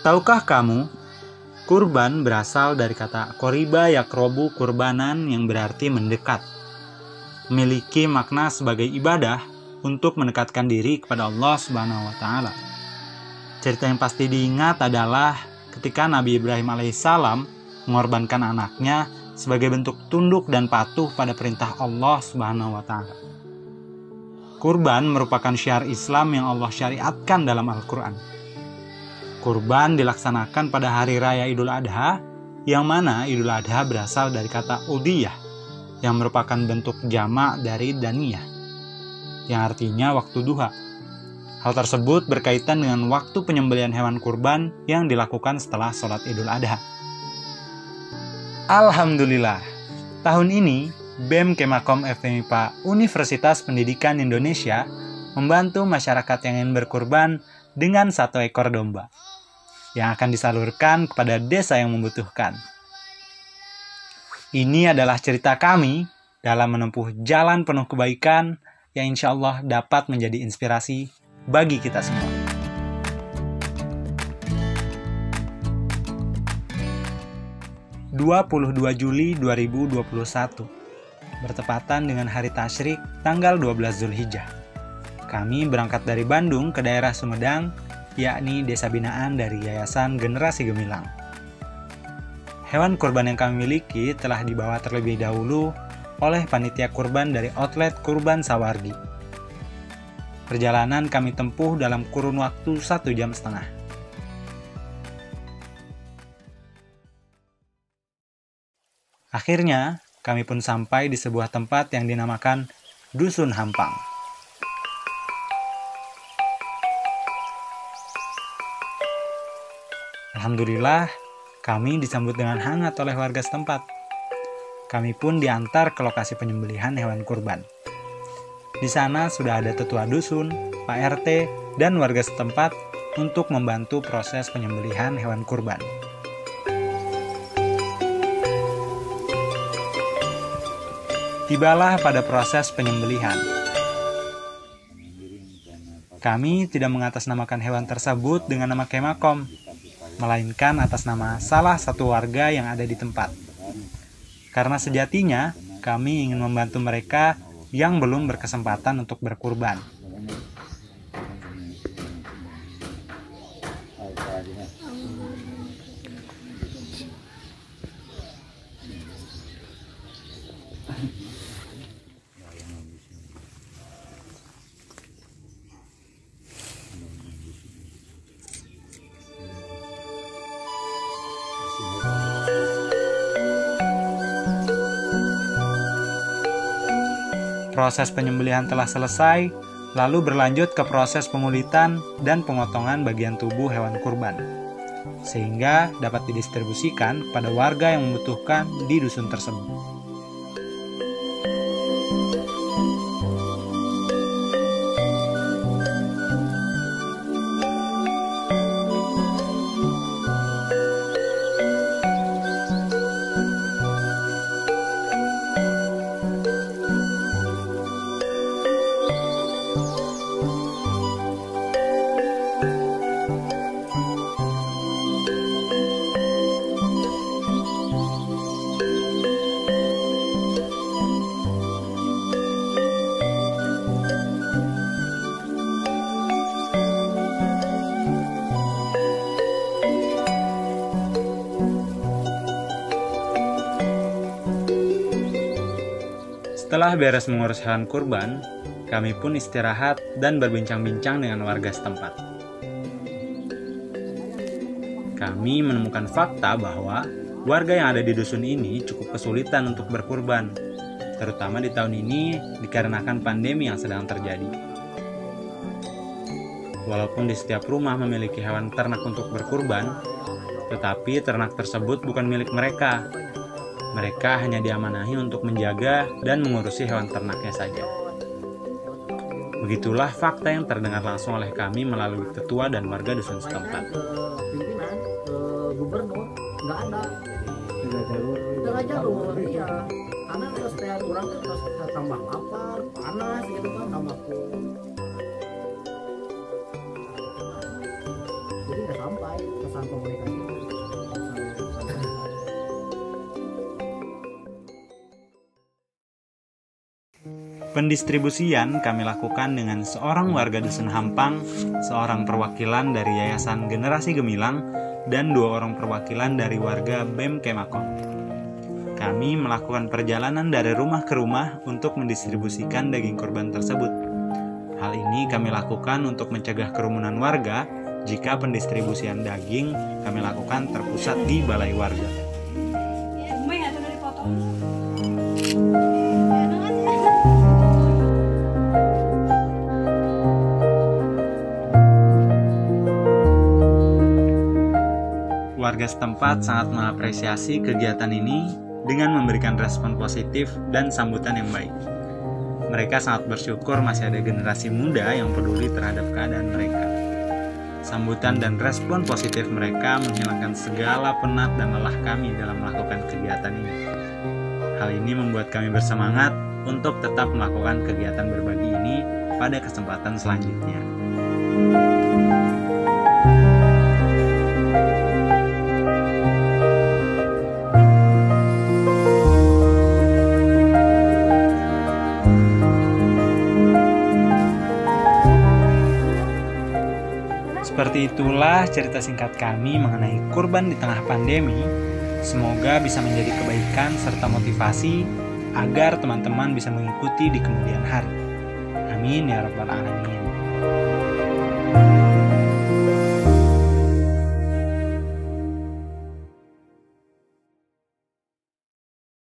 Tahukah kamu, kurban berasal dari kata qoriba yakrobu kurbanan yang berarti mendekat. Memiliki makna sebagai ibadah untuk mendekatkan diri kepada Allah Subhanahu wa Ta'ala. Cerita yang pasti diingat adalah ketika Nabi Ibrahim alaihissalam mengorbankan anaknya sebagai bentuk tunduk dan patuh pada perintah Allah Subhanahu wa Ta'ala. Kurban merupakan syiar Islam yang Allah syariatkan dalam Al-Quran. Kurban dilaksanakan pada hari raya Idul Adha, yang mana Idul Adha berasal dari kata udhiyah, yang merupakan bentuk jamak dari daniyah, yang artinya waktu duha. Hal tersebut berkaitan dengan waktu penyembelihan hewan kurban yang dilakukan setelah sholat Idul Adha. Alhamdulillah, tahun ini BEM Kemakom FMIPA Universitas Pendidikan Indonesia membantu masyarakat yang ingin berkurban dengan 1 ekor domba yang akan disalurkan kepada desa yang membutuhkan. Ini adalah cerita kami dalam menempuh jalan penuh kebaikan yang insya Allah dapat menjadi inspirasi bagi kita semua. (22 Juli 2021) bertepatan dengan hari tasyrik tanggal 12 Zulhijjah. Kami berangkat dari Bandung ke daerah Sumedang, yakni desa binaan dari Yayasan Generasi Gemilang. Hewan kurban yang kami miliki telah dibawa terlebih dahulu oleh panitia kurban dari outlet Kurban Sawargi. Perjalanan kami tempuh dalam kurun waktu 1,5 jam. Akhirnya, kami pun sampai di sebuah tempat yang dinamakan Dusun Hampang. Alhamdulillah, kami disambut dengan hangat oleh warga setempat. Kami pun diantar ke lokasi penyembelihan hewan kurban. Di sana sudah ada tetua dusun, Pak RT, dan warga setempat untuk membantu proses penyembelihan hewan kurban. Tibalah pada proses penyembelihan. Kami tidak mengatasnamakan hewan tersebut dengan nama Kemakom, melainkan atas nama salah satu warga yang ada di tempat. Karena sejatinya, kami ingin membantu mereka yang belum berkesempatan untuk berkurban. Proses penyembelihan telah selesai, lalu berlanjut ke proses pengulitan dan pemotongan bagian tubuh hewan kurban, sehingga dapat didistribusikan kepada warga yang membutuhkan di dusun tersebut. Setelah beres mengurus hewan kurban, kami pun istirahat dan berbincang-bincang dengan warga setempat. Kami menemukan fakta bahwa warga yang ada di dusun ini cukup kesulitan untuk berkurban, terutama di tahun ini dikarenakan pandemi yang sedang terjadi. Walaupun di setiap rumah memiliki hewan ternak untuk berkurban, tetapi ternak tersebut bukan milik mereka. Mereka hanya diamanahi untuk menjaga dan mengurusi hewan ternaknya saja. Begitulah fakta yang terdengar langsung oleh kami melalui tetua dan warga dusun setempat. Pimpinan, gubernur, nggak ada. Tengah jalur, iya. Karena setiap orang tuh terus tambah lapar, panas gitu kan, tambah jadi nggak sampai pesan Pendistribusian kami lakukan dengan seorang warga Dusun Hampang, seorang perwakilan dari Yayasan Generasi Gemilang, dan 2 orang perwakilan dari warga BEM Kemakon. Kami melakukan perjalanan dari rumah ke rumah untuk mendistribusikan daging kurban tersebut. Hal ini kami lakukan untuk mencegah kerumunan warga jika pendistribusian daging kami lakukan terpusat di balai warga. Warga setempat sangat mengapresiasi kegiatan ini dengan memberikan respon positif dan sambutan yang baik. Mereka sangat bersyukur masih ada generasi muda yang peduli terhadap keadaan mereka. Sambutan dan respon positif mereka menghilangkan segala penat dan lelah kami dalam melakukan kegiatan ini. Hal ini membuat kami bersemangat untuk tetap melakukan kegiatan berbagi ini pada kesempatan selanjutnya. Seperti itulah cerita singkat kami mengenai kurban di tengah pandemi. Semoga bisa menjadi kebaikan serta motivasi agar teman-teman bisa mengikuti di kemudian hari. Amin ya rabbal alamin.